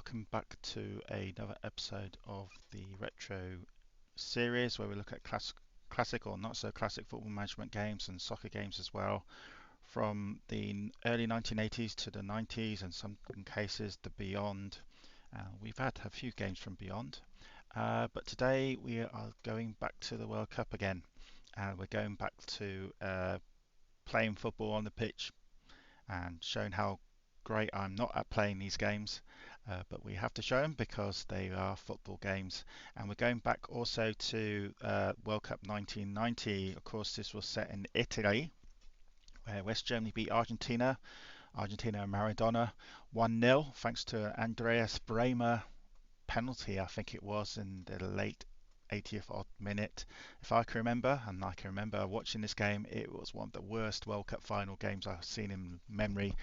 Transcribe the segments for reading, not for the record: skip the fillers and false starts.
welcome back to another episode of the Retro series where we look at classic or not so classic football management games and soccer games as well from the early 1980s to the 90s and some cases the beyond. We've had a few games from beyond, but today we are going back to the World Cup again. We're going back to playing football on the pitch and showing how great I'm not at playing these games, but we have to show them because they are football games. And we're going back also to World Cup 1990. Of course, this was set in Italy, where West Germany beat Argentina. Argentina and Maradona 1-0 thanks to Andreas Bremer penalty, I think it was, in the late 80th odd minute. If I can remember, and I can remember watching this game, it was one of the worst World Cup final games I've seen in memory.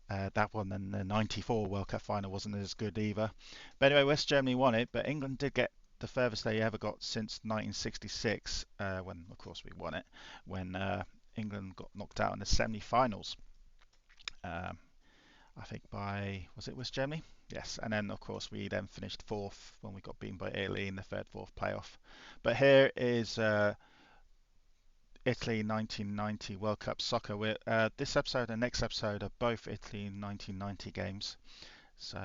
That one and the 94 World Cup final wasn't as good either. But anyway, West Germany won it, but England did get the furthest they ever got since 1966, when, of course, we won it, when England got knocked out in the semi-finals. Um, I think by, was it West Germany? Yes, and then of course we then finished fourth when we got beaten by Italy in the third, fourth playoff. But here is Italy 1990 World Cup Soccer. This episode and next episode are both Italy 1990 games, so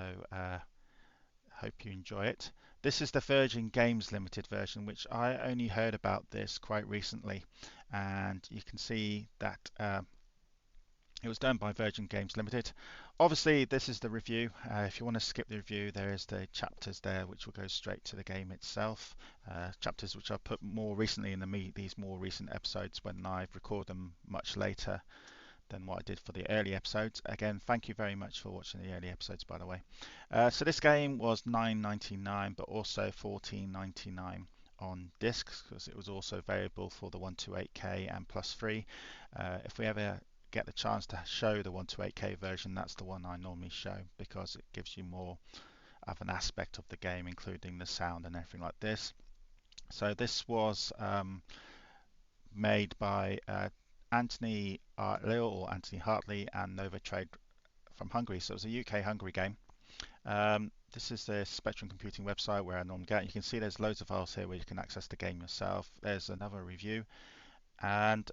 hope you enjoy it. This is the Virgin Games Limited version, which I only heard about this quite recently, and you can see that it was done by Virgin Games Limited. Obviously, this is the review. If you want to skip the review, there is the chapters there, which will go straight to the game itself. Chapters which I've put more recently in these more recent episodes when I've recorded them much later than what I did for the early episodes. Again, thank you very much for watching the early episodes, by the way. So this game was $9.99, but also $14.99 on discs because it was also available for the 128K and plus free. If we ever get the chance to show the 128K version, that's the one I normally show because it gives you more of an aspect of the game, including the sound and everything like this. So this was made by Anthony Lil or Anthony Hartley and Nova Trade from Hungary. So it was a UK-Hungary game. This is the Spectrum Computing website where I normally get. You can see there's loads of files here where you can access the game yourself. There's another review, and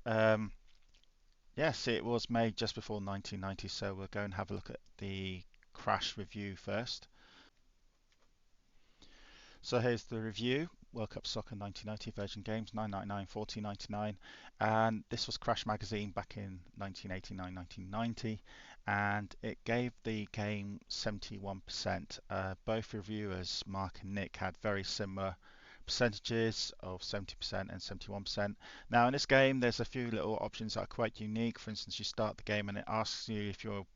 yes, it was made just before 1990, so we'll go and have a look at the crash review first. So here's the review. World Cup Soccer 1990 Virgin Games, $9.99, $14.99, and this was Crash Magazine back in 1989, 1990, and it gave the game 71%. Both reviewers, Mark and Nick, had very similar percentages of 70% and 71%. Now in this game there's a few little options that are quite unique. For instance, you start the game and it asks you if you're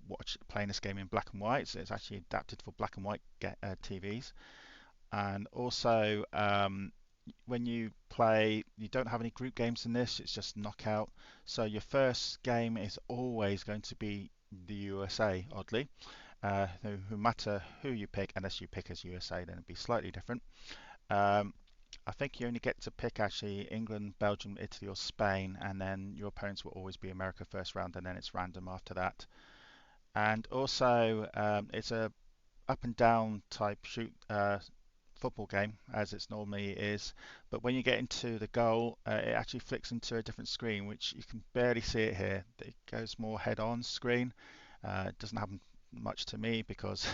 playing this game in black and white, so it's actually adapted for black and white TVs. And also when you play, you don't have any group games in this, it's just knockout. So your first game is always going to be the USA, oddly. No matter who you pick, unless you pick as USA, then it'd be slightly different. I think you only get to pick actually England, Belgium, Italy or Spain, and then your opponents will always be America first round, and then it's random after that. And also it's a up and down type shoot football game as it normally is, but when you get into the goal it actually flicks into a different screen, which you can barely see it here. It goes more head on screen. It doesn't happen much to me because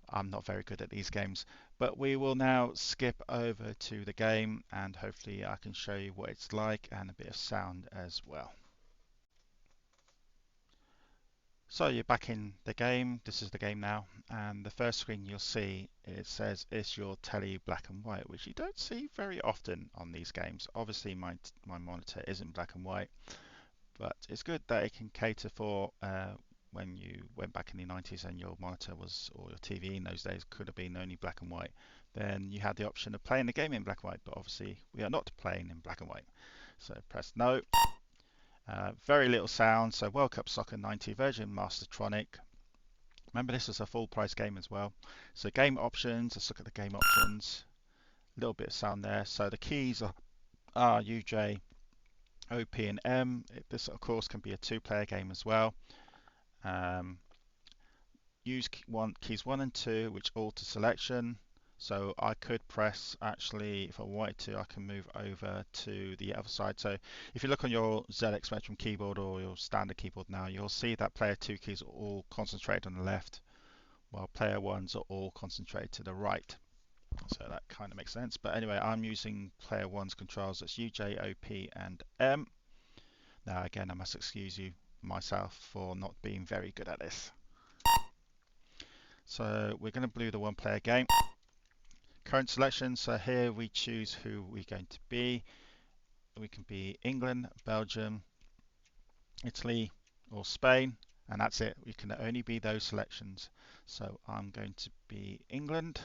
I'm not very good at these games, but we will now skip over to the game and hopefully I can show you what it's like and a bit of sound as well. So you're back in the game. This is the game now, and the first screen you'll see, it says is your telly black and white, which you don't see very often on these games. Obviously my monitor isn't black and white, but it's good that it can cater for when you went back in the 90s and your monitor was, or your TV in those days could have been only black and white. Then you had the option of playing the game in black and white, but obviously we are not playing in black and white. So press no. Very little sound. So World Cup Soccer 90 Virgin Mastertronic. Remember, this was a full price game as well. So game options, let's look at the game options. A little bit of sound there. So the keys are R, U, J, O, P and M. This of course can be a two-player game as well. use keys 1 and 2, which alter selection. So I could press, actually, if I wanted to, I can move over to the other side. So if you look on your ZX Spectrum keyboard or your standard keyboard now, you'll see that player 2 keys are all concentrated on the left, while player 1s are all concentrated to the right. So that kind of makes sense. But anyway, I'm using player 1's controls. That's U, J, O, P, and M. Now again, I must excuse myself for not being very good at this. So we're going to do the one player game. Current selection, so here we choose who we're going to be. We can be England, Belgium, Italy, or Spain, and that's it. We can only be those selections. So I'm going to be England,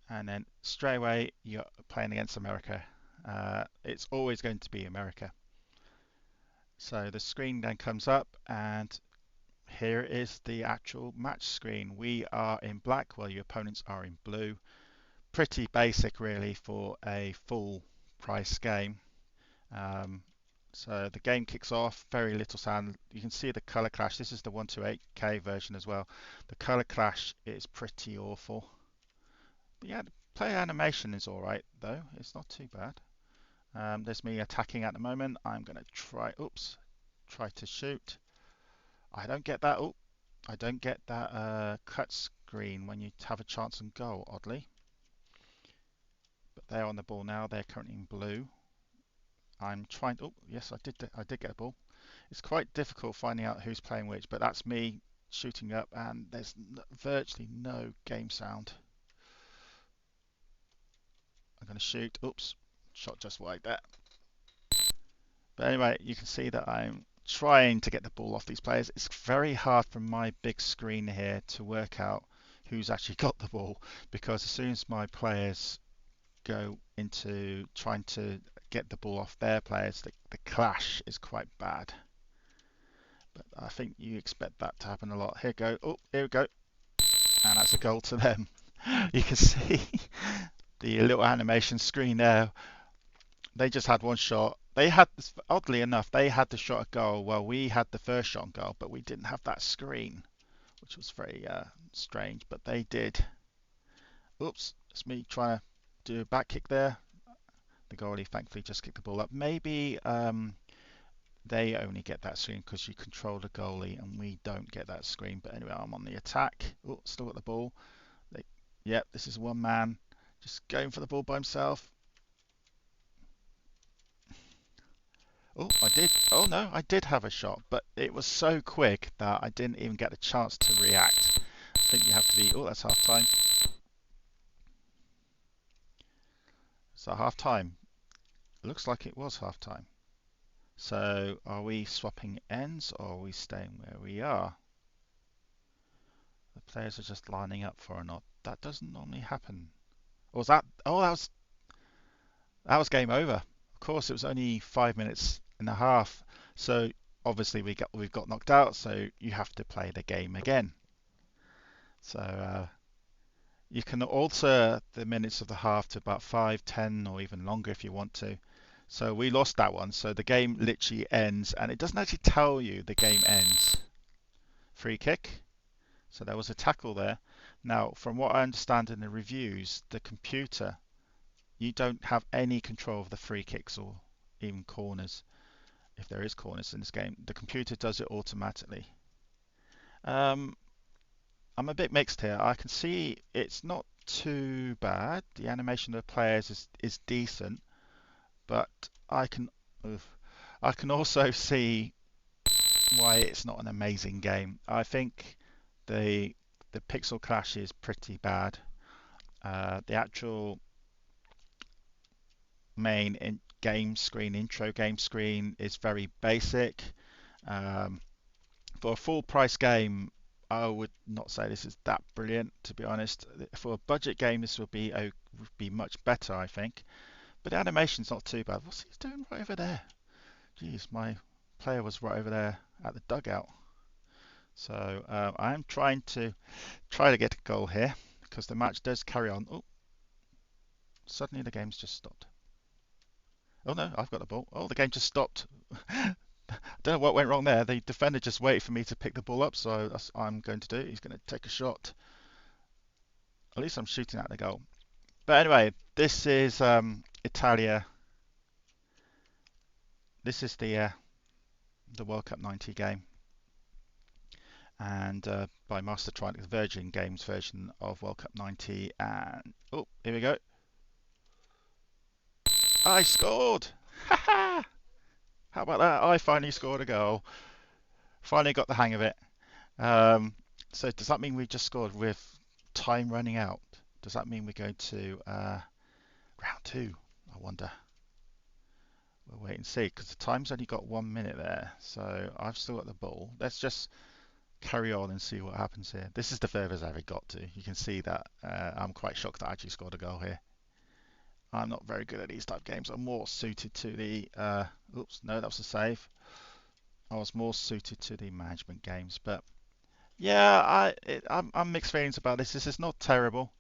and then straight away you're playing against America. It's always going to be America. So the screen then comes up, and here is the actual match screen. We are in black while your opponents are in blue. Pretty basic really for a full price game. So the game kicks off, very little sound. You can see the color clash. This is the 128K version as well. The color clash is pretty awful. But yeah, the player animation is alright though. It's not too bad. There's me attacking at the moment. I'm going to try to shoot. I don't get that. Oh, I don't get that cut screen when you have a chance on goal, oddly. But they're on the ball now. They're currently in blue. I'm trying. Oh, yes, I did get a ball. It's quite difficult finding out who's playing which, but that's me shooting up, and there's virtually no game sound. I'm going to shoot. Oops, shot just wide there. But anyway, you can see that I'm trying to get the ball off these players. It's very hard from my big screen here to work out who's actually got the ball, because as soon as my players go into trying to get the ball off their players, the clash is quite bad. But I think you expect that to happen a lot. Here we go. Oh, here we go. And that's a goal to them. You can see the little animation screen there. They just had one shot. They had, oddly enough, they had the shot at goal. Well, we had the first shot on goal, but we didn't have that screen, which was very strange. But they did. Oops, it's me trying to do a back kick there. The goalie thankfully just kicked the ball up. Maybe they only get that screen because you control the goalie, and we don't get that screen. But anyway, I'm on the attack. Oh, still got the ball. Yep, this is one man just going for the ball by himself. Oh, I did. Oh no, I did have a shot, but it was so quick that I didn't even get a chance to react. I think you have to be. Oh, that's half time. So half time. Looks like it was half time. So are we swapping ends, or are we staying where we are? The players are just lining up for a nod. That doesn't normally happen. Or was that? Oh, that was game over. Of course, it was only 5 minutes and a half. So obviously we've got knocked out. So you have to play the game again. So you can alter the minutes of the half to about 5, 10, or even longer if you want to. So we lost that one. So the game literally ends, and it doesn't actually tell you the game ends. Free kick. So there was a tackle there. Now, from what I understand in the reviews, the computer, you don't have any control of the free kicks or even corners. If there is corners in this game, the computer does it automatically. I'm a bit mixed here. I can see it's not too bad. The animation of the players is decent, but I can also see why it's not an amazing game. I think the pixel clash is pretty bad. The actual main intro game screen is very basic. For a full price game, I would not say this is that brilliant, to be honest. For a budget game, this would be much better, I think. But the animation's not too bad. What's he doing right over there? Jeez, my player was right over there at the dugout. So I'm trying to get a goal here, because the match does carry on. Oh, suddenly the game's just stopped. Oh no, I've got the ball. Oh, the game just stopped. I don't know what went wrong there. The defender just waited for me to pick the ball up, so that's what I'm going to do. He's going to take a shot. At least I'm shooting at the goal. But anyway, this is Italia. This is the World Cup 90 game, and by Master Triangle, the Virgin Games version of World Cup 90. And oh, here we go. I scored! Ha ha! How about that? I finally scored a goal. Finally got the hang of it. Um, so does that mean we just scored with time running out? Does that mean we go to round two? I wonder. We'll wait and see because the time's only got 1 minute there. So I've still got the ball. Let's just carry on and see what happens here. This is the furthest I've ever got to. You can see that I'm quite shocked that I actually scored a goal here. I'm not very good at these type of games. I'm more suited to the oops, no, that was a save. I was more suited to the management games, but yeah, I'm mixed feelings about this. This is not terrible,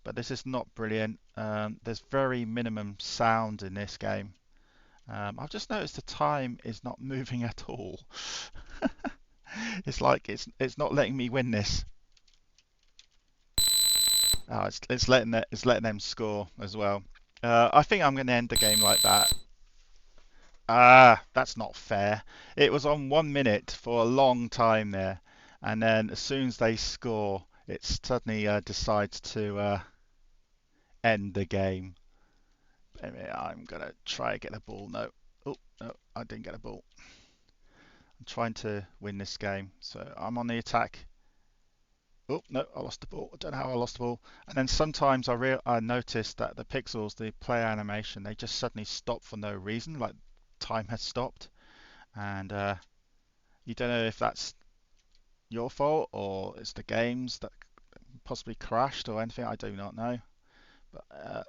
but this is not brilliant. There's very minimum sound in this game. I've just noticed the time is not moving at all. It's like it's not letting me win this. Oh, it's letting them score as well. I think I'm going to end the game like that. Ah, that's not fair. It was on 1 minute for a long time there, and then as soon as they score, it suddenly decides to end the game. Anyway, I'm gonna try to get the ball. No, oh no, I didn't get a ball. I'm trying to win this game, so I'm on the attack. Oh no, I lost the ball. I don't know how I lost the ball. And then sometimes I noticed that the pixels, the player animation, they just suddenly stop for no reason, like time has stopped, and you don't know if that's your fault or it's the games that possibly crashed or anything. I do not know. But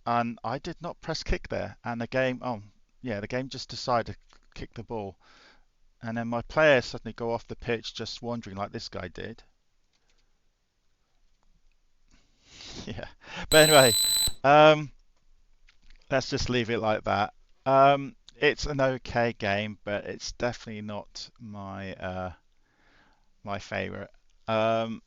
and I did not press kick there, and the game, oh yeah, the game just decided to kick the ball, and then my players suddenly go off the pitch just wandering like this guy did. Yeah, but anyway, um, let's just leave it like that. It's an okay game, but it's definitely not my favorite. Um,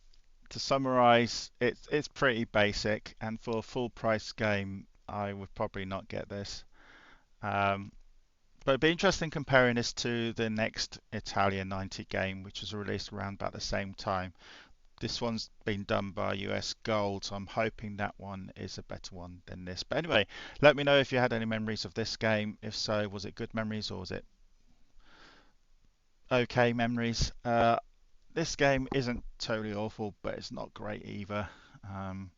to summarize, it's pretty basic, and for a full price game, I would probably not get this. Um, but it'd be interesting comparing this to the next Italia 90 game, which was released around about the same time. This one's been done by US Gold, so I'm hoping that one is a better one than this. But anyway, let me know if you had any memories of this game. If so, was it good memories or was it okay memories? This game isn't totally awful, but it's not great either. Um,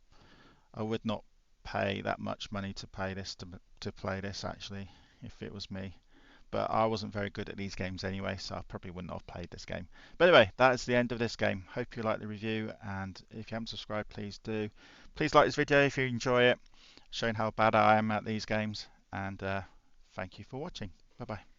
I would not pay that much money to pay this to play this actually, if it was me. But I wasn't very good at these games anyway, so I probably wouldn't have played this game. But anyway, that is the end of this game. Hope you like the review, and if you haven't subscribed, please do. Please like this video if you enjoy it, showing how bad I am at these games, and thank you for watching. Bye bye.